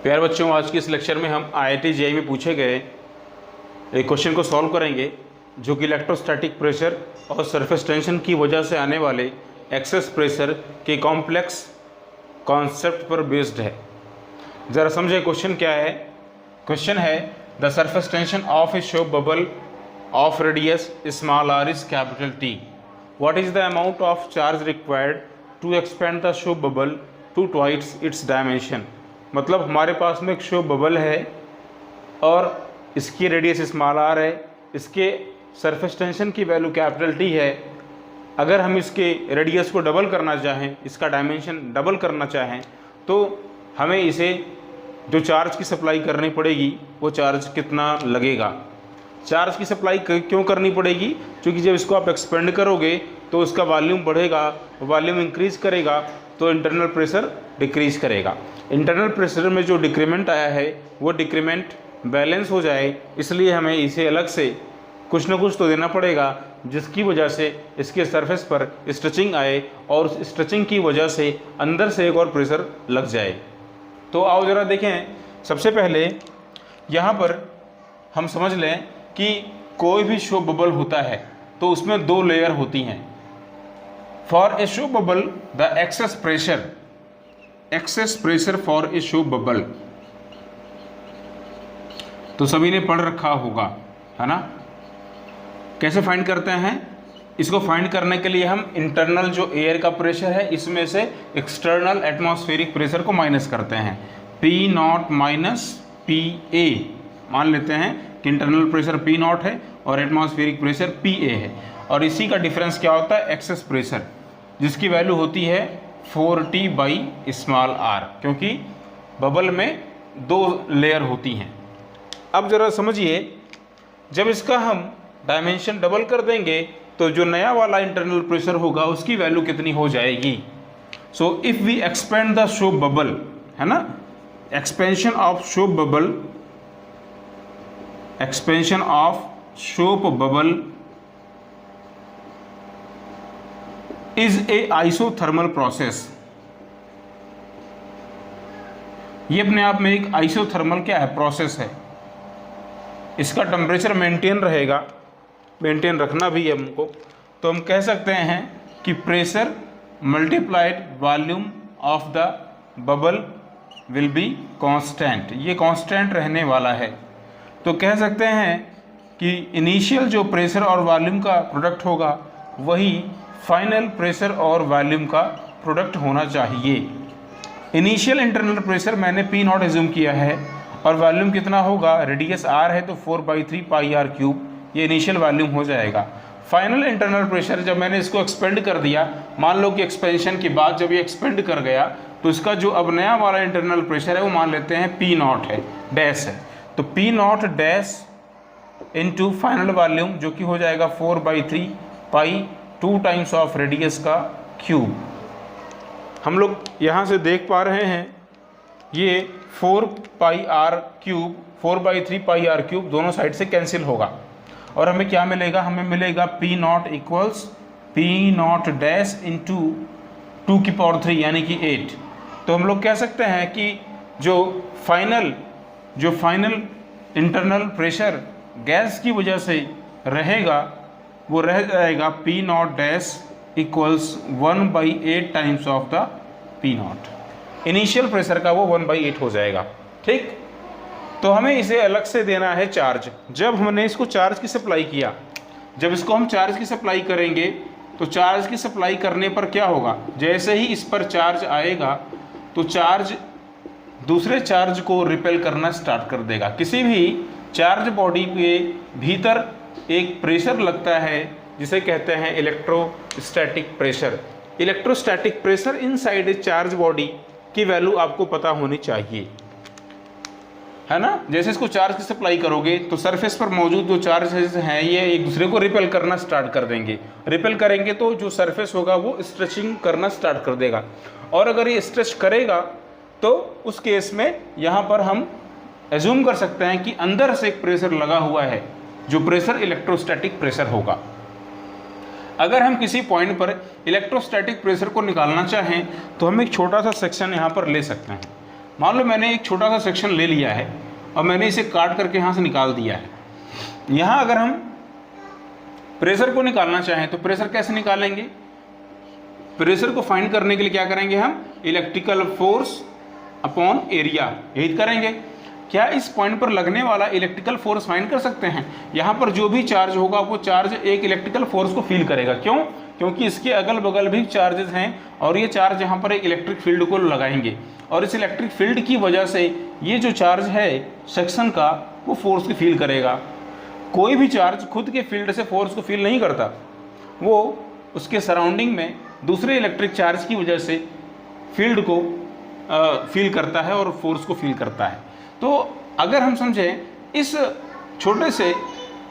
प्यारे बच्चों, आज के इस लेक्चर में हम IIT JEE में पूछे गए एक क्वेश्चन को सॉल्व करेंगे जो कि इलेक्ट्रोस्टैटिक प्रेशर और सरफेस टेंशन की वजह से आने वाले एक्सेस प्रेशर के कॉम्प्लेक्स कॉन्सेप्ट पर बेस्ड है। ज़रा समझे क्वेश्चन क्या है। क्वेश्चन है the surface tension of a soap bubble of radius small r is capital T। What is the amount of charge required to expand the soap bubble to twice its dimension. मतलब हमारे पास में एक show bubble है और इसकी radius small r है, इसके surface tension की वैल्यू कैपिटल T है। अगर हम इसके रेडियस को डबल करना चाहें, इसका डायमेंशन डबल करना चाहें, तो हमें इसे जो चार्ज की सप्लाई करनी पड़ेगी वो चार्ज कितना लगेगा। चार्ज की सप्लाई क्यों करनी पड़ेगी? क्योंकि जब इसको आप एक्सपेंड करोगे तो उसका वॉल्यूम बढ़ेगा, वॉल्यूम इंक्रीज करेगा तो इंटरनल प्रेशर डिक्रीज करेगा। इंटरनल प्रेशर में जो डिक्रीमेंट आया है वो डिक्रीमेंट बैलेंस हो जाए, इसलिए हमें इसे अलग से कुछ ना कुछ तो देना पड़ेगा जिसकी वजह से इसके सरफेस पर स्ट्रेचिंग आए और उस स्ट्रेचिंग की वजह से अंदर से एक और प्रेशर लग जाए। तो आओ ज़रा देखें। सबसे पहले यहाँ पर हम समझ लें कि कोई भी शो बबल होता है तो उसमें दो लेयर होती हैं। For a soap bubble the excess pressure for a soap bubble, तो सभी ने पढ़ रखा होगा, है ना। कैसे फाइंड करते हैं इसको? फाइंड करने के लिए हम इंटरनल जो एयर का प्रेशर है इसमें से एक्सटर्नल एटमॉस्फेरिक प्रेशर को माइनस करते हैं। P0 माइनस PA मान लेते हैं कि इंटरनल प्रेशर P0 है और एटमॉस्फेरिक प्रेशर PA है, और इसी का डिफरेंस क्या होता है? एक्सेस प्रेशर, जिसकी वैल्यू होती है 4T बाई स्मॉल r, क्योंकि बबल में दो लेयर होती हैं। अब ज़रा समझिए, जब इसका हम डायमेंशन डबल कर देंगे तो जो नया वाला इंटरनल प्रेशर होगा उसकी वैल्यू कितनी हो जाएगी? So if we expand the soap bubble, है ना, expansion of soap bubble is a isothermal process. ये अपने आप में एक आइसोथर्मल क्या है? प्रोसेस है। इसका टेम्परेचर मेंटेन रखना भी है हमको, तो हम कह सकते हैं कि pressure multiplied volume of the bubble will be constant. ये कांस्टेंट रहने वाला है। तो कह सकते हैं कि इनिशियल जो प्रेशर और वॉल्यूम का प्रोडक्ट होगा वही फाइनल प्रेशर और वॉल्यूम का प्रोडक्ट होना चाहिए। इनिशियल इंटरनल प्रेशर मैंने P0 एज्यूम किया है और वॉल्यूम कितना होगा? रेडियस r है तो 4/3 पाई r क्यूब, ये इनिशियल वॉल्यूम हो जाएगा। फाइनल इंटरनल प्रेशर जब मैंने इसको एक्सपेंड कर दिया, मान लो कि एक्सपेंशन के बाद जब ये एक्सपेंड कर गया तो इसका जो अब नया वाला इंटरनल प्रेशर है वो मान लेते हैं P0 है, डैश है, तो P0 dash into final volume जो कि हो जाएगा 4/3 पाई 2 टाइम्स ऑफ रेडियस का क्यूब। हम लोग यहाँ से देख पा रहे हैं ये 4/3 पाई r क्यूब दोनों साइड से कैंसिल होगा और हमें क्या मिलेगा? हमें मिलेगा P0 equals P0 dash into 2 की पावर 3 यानी कि 8। तो हम लोग कह सकते हैं कि जो फाइनल इंटरनल प्रेशर गैस की वजह से रहेगा वो रह जाएगा P0 dash equals 1/8 times of the P0। Initial pressure का वो 1/8 हो जाएगा। ठीक, तो हमें इसे अलग से देना है चार्ज। जब हमने इसको चार्ज की सप्लाई किया, जब इसको हम चार्ज की सप्लाई करेंगे तो चार्ज की सप्लाई करने पर क्या होगा? जैसे ही इस पर चार्ज आएगा तो चार्ज दूसरे चार्ज को रिपेल करना स्टार्ट कर देगा। किसी भी चार्ज बॉडी के भीतर एक प्रेशर लगता है जिसे कहते हैं electrostatic pressure. Electrostatic pressure inside a charge body की वैल्यू आपको पता होनी चाहिए, है ना। जैसे इसको चार्ज की सप्लाई करोगे तो सरफेस पर मौजूद जो चार्जेस हैं ये एक दूसरे को रिपेल करना स्टार्ट कर देंगे। रिपेल करेंगे तो जो सरफेस होगा वो स्ट्रेचिंग करना स्टार्ट कर देगा, और अगर ये स्ट्रेच करेगा तो उस केस में यहाँ पर हम एज्यूम कर सकते हैं कि अंदर से एक प्रेशर लगा हुआ है, जो प्रेशर इलेक्ट्रोस्टैटिक प्रेशर होगा। अगर हम किसी पॉइंट पर इलेक्ट्रोस्टैटिक प्रेशर को निकालना चाहें तो हम एक छोटा सा सेक्शन यहाँ पर ले सकते हैं। मान लो मैंने एक छोटा सा सेक्शन ले लिया है और मैंने इसे काट करके यहाँ से निकाल दिया है। यहाँ अगर हम प्रेशर को निकालना चाहें तो प्रेशर कैसे निकालेंगे? प्रेशर को फाइंड करने के लिए क्या करेंगे हम? इलेक्ट्रिकल फोर्स अपॉन एरिया, यही करेंगे। क्या इस पॉइंट पर लगने वाला इलेक्ट्रिकल फोर्स फाइंड कर सकते हैं? यहाँ पर जो भी चार्ज होगा वो चार्ज एक इलेक्ट्रिकल फोर्स को फील करेगा। क्यों? क्योंकि इसके अगल बगल भी चार्जेस हैं और ये चार्ज यहाँ पर एक इलेक्ट्रिक फील्ड को लगाएंगे और इस इलेक्ट्रिक फील्ड की वजह से ये जो चार्ज है सेक्शन का वो फोर्स को फील करेगा। कोई भी चार्ज खुद के फील्ड से फोर्स को फील नहीं करता, वो उसके सराउंडिंग में दूसरे इलेक्ट्रिक चार्ज की वजह से फील्ड को फील करता है और फोर्स को फील करता है। तो अगर हम समझें इस छोटे से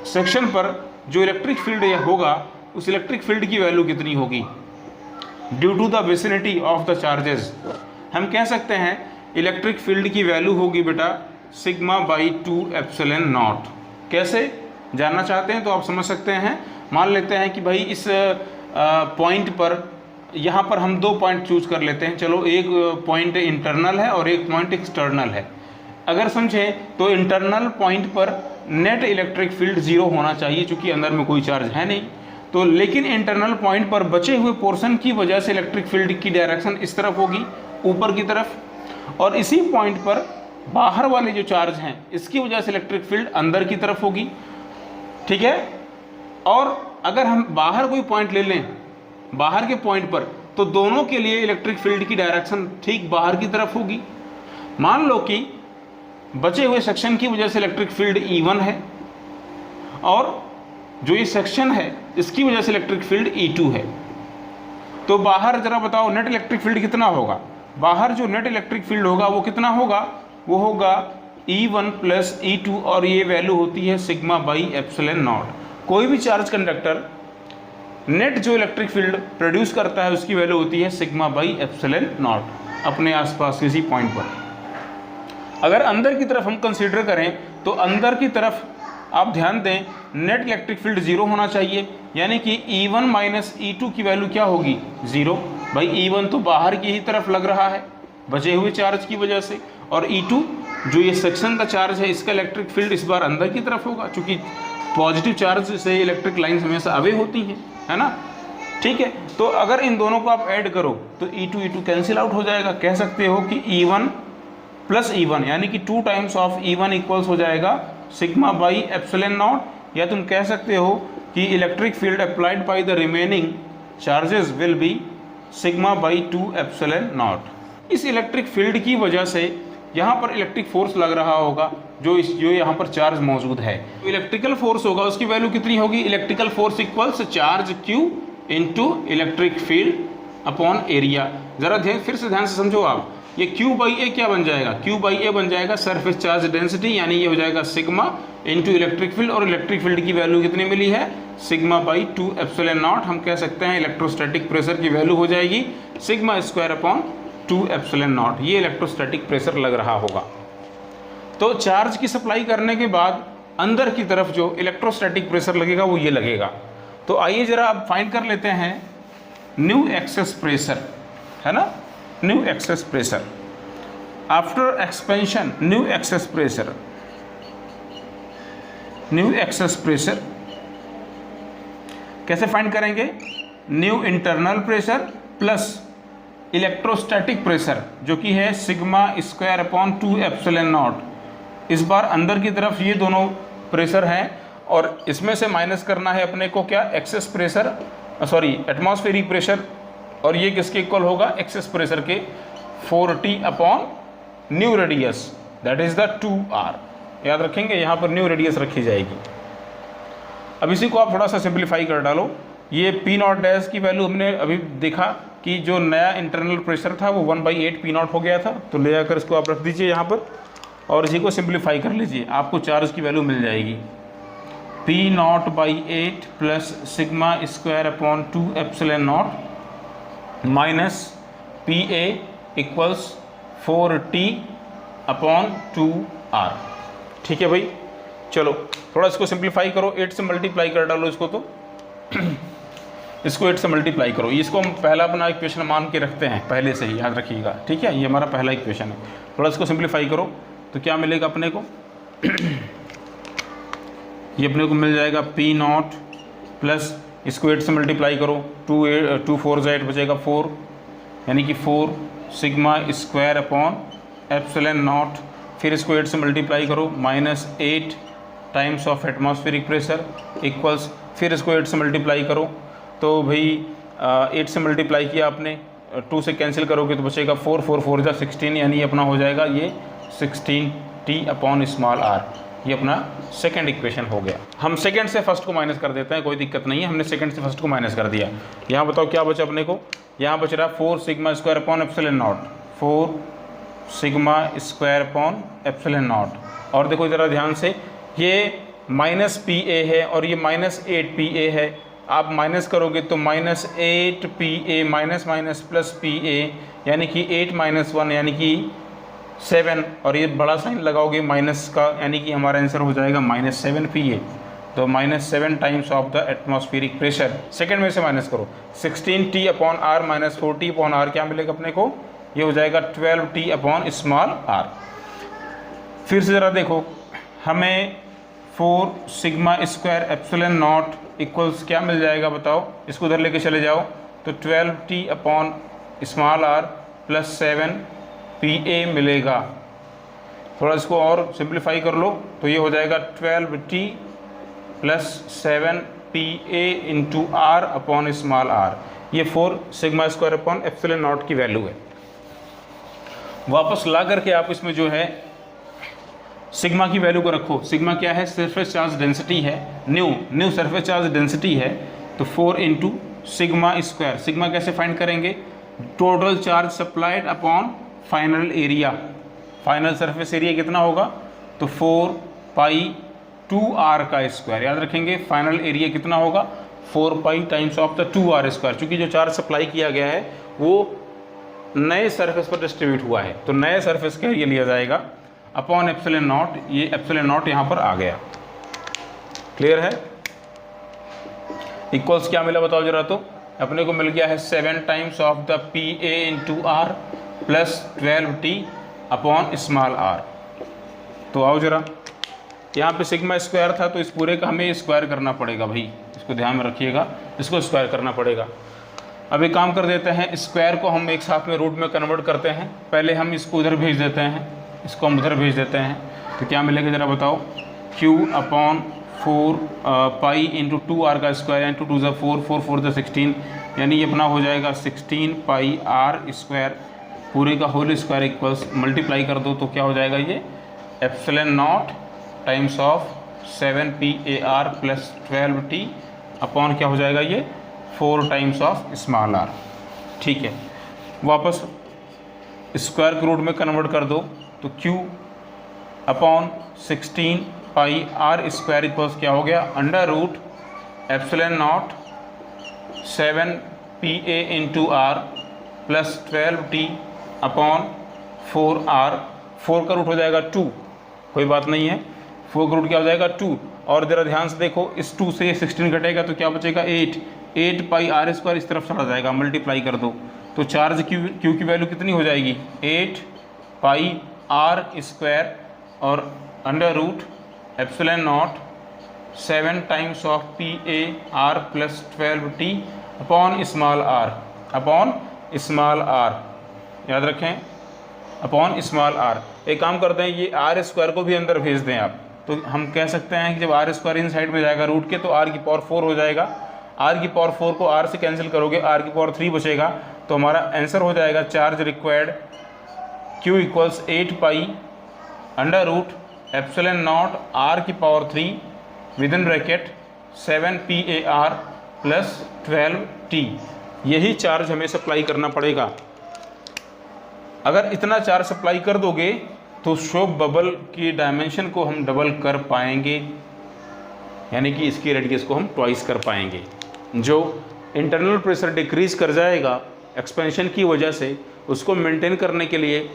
सेक्शन पर जो इलेक्ट्रिक फील्ड होगा उस इलेक्ट्रिक फील्ड की वैल्यू कितनी होगी due to the vicinity of the charges, हम कह सकते हैं इलेक्ट्रिक फील्ड की वैल्यू होगी बेटा सिग्मा बाई 2 एप्सिलॉन नॉट। कैसे जानना चाहते हैं तो आप समझ सकते हैं। मान लेते हैं कि भाई इस पॉइंट पर यहाँ पर हम 2 पॉइंट चूज कर लेते हैं। चलो एक पॉइंट इंटरनल है और एक पॉइंट एक्सटर्नल है। अगर समझें तो इंटरनल पॉइंट पर नेट इलेक्ट्रिक फील्ड 0 होना चाहिए क्योंकि अंदर में कोई चार्ज है नहीं। तो लेकिन इंटरनल पॉइंट पर बचे हुए पोर्शन की वजह से इलेक्ट्रिक फील्ड की डायरेक्शन इस तरफ होगी, ऊपर की तरफ, और इसी पॉइंट पर बाहर वाले जो चार्ज हैं इसकी वजह से इलेक्ट्रिक फील्ड अंदर की तरफ होगी। ठीक है। और अगर हम बाहर कोई पॉइंट ले लें, बाहर के पॉइंट पर, तो दोनों के लिए इलेक्ट्रिक फील्ड की डायरेक्शन ठीक बाहर की तरफ होगी। मान लो कि बचे हुए सेक्शन की वजह से इलेक्ट्रिक फील्ड E1 है और जो ये सेक्शन है इसकी वजह से इलेक्ट्रिक फील्ड E2 है। तो बाहर जरा बताओ नेट इलेक्ट्रिक फील्ड कितना होगा? बाहर जो नेट इलेक्ट्रिक फील्ड होगा वो कितना होगा? वो होगा E1 प्लस E2 और ये वैल्यू होती है सिग्मा बाई एप्सिलॉन नॉट। कोई भी चार्ज कंडक्टर नेट जो इलेक्ट्रिक फील्ड प्रोड्यूस करता है उसकी वैल्यू होती है सिग्मा बाई एप्सिलॉन नॉट अपने आसपास किसी पॉइंट पर। अगर अंदर की तरफ हम कंसीडर करें तो अंदर की तरफ आप ध्यान दें नेट इलेक्ट्रिक फील्ड 0 होना चाहिए, यानी कि E1 माइनस E2 की वैल्यू क्या होगी? 0। भाई E1 तो बाहर की ही तरफ लग रहा है बचे हुए चार्ज की वजह से, और E2 जो ये सेक्शन का चार्ज है इसका इलेक्ट्रिक फील्ड इस बार अंदर की तरफ होगा क्योंकि पॉजिटिव चार्ज से इलेक्ट्रिक लाइन्स हमेशा अवे होती हैं, है ना। ठीक है। तो अगर इन दोनों को आप ऐड करो तो E2 कैंसिल आउट हो जाएगा। कह सकते हो कि E1 प्लस E1 यानी कि 2 टाइम्स ऑफ E1 इक्वल्स हो जाएगा सिग्मा बाई एप्सिलॉन नॉट, या तुम कह सकते हो कि electric field applied by the remaining charges will be sigma by 2 epsilon not. इस इलेक्ट्रिक फील्ड की वजह से यहाँ पर इलेक्ट्रिक फोर्स लग रहा होगा जो यहाँ पर चार्ज मौजूद है। तो इलेक्ट्रिकल फोर्स होगा उसकी वैल्यू कितनी होगी? Electrical force equals charge Q into electric field upon area. जरा फिर से ध्यान से समझो आप, ये Q बाई ए क्या बन जाएगा? Q बाई ए बन जाएगा सरफेस चार्ज डेंसिटी, यानी ये हो जाएगा सिग्मा इंटू इलेक्ट्रिक फील्ड, और इलेक्ट्रिक फील्ड की वैल्यू कितनी मिली है? Sigma by 2 epsilon not. हम कह सकते हैं इलेक्ट्रोस्टैटिक प्रेशर की वैल्यू हो जाएगी sigma square upon 2 epsilon not. ये इलेक्ट्रोस्टैटिक प्रेशर लग रहा होगा। तो चार्ज की सप्लाई करने के बाद अंदर की तरफ जो इलेक्ट्रोस्टैटिक प्रेशर लगेगा वो ये लगेगा। तो आइए जरा अब फाइंड कर लेते हैं न्यू एक्सेस प्रेशर, है ना, new excess pressure after expansion. New excess pressure, new excess pressure कैसे फाइंड करेंगे? New internal pressure plus electrostatic pressure जो कि है sigma square upon 2 epsilon not. इस बार अंदर की तरफ ये दोनों प्रेशर हैं और इसमें से माइनस करना है अपने को क्या? Excess pressure, sorry atmospheric pressure, और ये किसके इक्वल होगा? एक्सेस प्रेशर के 4T upon new radius, that is the 2R। याद रखेंगे यहाँ पर न्यू रेडियस रखी जाएगी। अब इसी को आप थोड़ा सा सिंप्लीफाई कर डालो। ये P0 डैश की वैल्यू हमने अभी देखा कि जो नया इंटरनल प्रेशर था वो 1/8 P0 हो गया था, तो ले आकर इसको आप रख दीजिए यहाँ पर और इसी को सिंप्लीफाई कर लीजिए, आपको चार्ज की वैल्यू मिल जाएगी P0/8 plus sigma square upon 2 epsilon not minus PA equals 4T upon 2R। ठीक है भाई, चलो थोड़ा इसको सिंप्लीफाई करो, 8 से मल्टीप्लाई कर डालो इसको। तो इसको 8 से मल्टीप्लाई करो। इसको हम पहला अपना इक्वेशन मान के रखते हैं पहले से ही, याद रखिएगा, ठीक है। ये हमारा पहला इक्वेशन है। थोड़ा इसको सिंप्लीफाई करो तो क्या मिलेगा अपने को ये अपने को मिल जाएगा P0 प्लस इसको 8 से मल्टीप्लाई करो, 2 4 8 बचेगा 4, यानी कि 4 sigma square upon epsilon not, फिर इसको 8 से मल्टीप्लाई करो -8 times of atmospheric pressure equals, फिर इसको 8 से मल्टीप्लाई करो तो भाई 8 से मल्टीप्लाई किया आपने, 2 से कैंसिल करोगे तो बचेगा 4 4 4 जा 16, यानी अपना हो जाएगा ये 16T अपॉन स्मॉल r। ये अपना सेकंड इक्वेशन हो गया। हम सेकंड से फर्स्ट को माइनस कर देते हैं, कोई दिक्कत नहीं है। हमने सेकंड से फर्स्ट को माइनस कर दिया। यहाँ बताओ क्या बचा अपने को, यहाँ बच रहा 4 sigma square upon epsilon not, 4 sigma square upon epsilon not. और देखो ज़रा ध्यान से, ये -PA है और ये -8PA है। आप माइनस करोगे तो -8PA माइनस प्लस PA, यानी कि 8 - 1 यानी कि 7, और ये बड़ा साइन लगाओगे माइनस का, यानी कि हमारा आंसर हो जाएगा -7PA। तो -7 times of the atmospheric pressure. Second में से माइनस करो, 16T upon r minus 4T upon r, क्या मिलेगा अपने को, ये हो जाएगा 12T अपॉन स्मॉल r। फिर से ज़रा देखो, हमें 4 sigma square epsilon not equals क्या मिल जाएगा बताओ, इसको उधर लेके चले जाओ तो 12T upon small r plus 7PA मिलेगा। थोड़ा इसको और सिंप्लीफाई कर लो तो ये हो जाएगा 12T plus 7PA into r upon small r। ये 4 sigma square upon epsilon not की वैल्यू है। वापस ला करके आप इसमें जो है सिग्मा की वैल्यू को रखो। सिग्मा क्या है, सरफेस चार्ज डेंसिटी है, न्यू सरफेस चार्ज डेंसिटी है। तो 4 इंटू सिग्मा स्क्वायर, सिग्मा कैसे फाइंड करेंगे, total charge supplied upon final area. Final surface area कितना होगा, तो 4π2r का स्क्वायर, याद रखेंगे फाइनल एरिया कितना होगा 4π times of the 2r square. चूँकि जो चार्ज सप्लाई किया गया है वो नए सरफेस पर डिस्ट्रीब्यूट हुआ है, तो नए सरफेस का एरिया लिया जाएगा अपॉन एप्सिलॉन नॉट। ये एप्सिलॉन नॉट यहाँ पर आ गया, क्लियर है। इक्वल्स क्या मिला बताओ जरा, तो अपने को मिल गया है 7 times of the PA into r plus 12T upon small r। तो आओ जरा, यहाँ पे सिग्मा स्क्वायर था तो इस पूरे का हमें स्क्वायर करना पड़ेगा भाई, इसको ध्यान में रखिएगा, इसको स्क्वायर करना पड़ेगा। अब एक काम कर देते हैं, स्क्वायर को हम एक साथ में रूट में कन्वर्ट करते हैं। पहले हम इसको उधर भेज देते हैं, इसको हम उधर भेज देते हैं, तो क्या मिलेगा ज़रा बताओ, Q अपॉन 4π इंटू 2r का स्क्वायर इंटू 2 ज़ा 4 4 4 ज़ा 16, यानी ये अपना हो जाएगा 16πr स्क्वायर पूरे का होल स्क्वायर इक्वल्स, मल्टीप्लाई कर दो तो क्या हो जाएगा, ये epsilon not times of 7PAR plus 12T upon क्या हो जाएगा, ये 4 टाइम्स ऑफ स्मॉल r। ठीक है, वापस स्क्वायर के रूट में कन्वर्ट कर दो तो Q upon 16πr square equals क्या हो गया, under root epsilon not 7PA into r plus 12T upon 4r। 4 का रूट हो जाएगा 2, कोई बात नहीं है, 4 का रूट क्या हो जाएगा 2। और ज़रा ध्यान से देखो, इस 2 से 16 घटेगा तो क्या बचेगा 8πr स्क्वायर इस तरफ चला जाएगा, मल्टीप्लाई कर दो तो चार्ज Q की वैल्यू कितनी हो जाएगी 8πr स्क्वायर और under root epsilon not 7 times of PAR plus 12T upon small r, याद रखें अपॉन स्मॉल r। एक काम करते हैं, ये r स्क्वायर को भी अंदर भेज दें आप, तो हम कह सकते हैं कि जब r स्क्वायर इन साइड में जाएगा रूट के तो r की पावर 4 हो जाएगा। r की पावर 4 को r से कैंसिल करोगे, r की पावर 3 बचेगा, तो हमारा आंसर हो जाएगा charge required Q equals 8π under root epsilon naught r की power 3 with in bracket 7PAR plus 12T। यही चार्ज हमें सप्लाई करना पड़ेगा। अगर इतना चार्ज सप्लाई कर दोगे तो शॉप बबल की डायमेंशन को हम डबल कर पाएंगे, यानी कि इसकी रेडियस को हम ट्वाइस कर पाएंगे। जो इंटरनल प्रेशर डिक्रीज कर जाएगा एक्सपेंशन की वजह से, उसको मेंटेन करने के लिए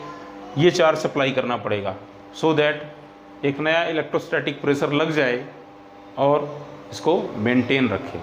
ये चार्ज सप्लाई करना पड़ेगा, सो दैट एक नया इलेक्ट्रोस्टैटिक प्रेशर लग जाए और इसको मेंटेन रखे।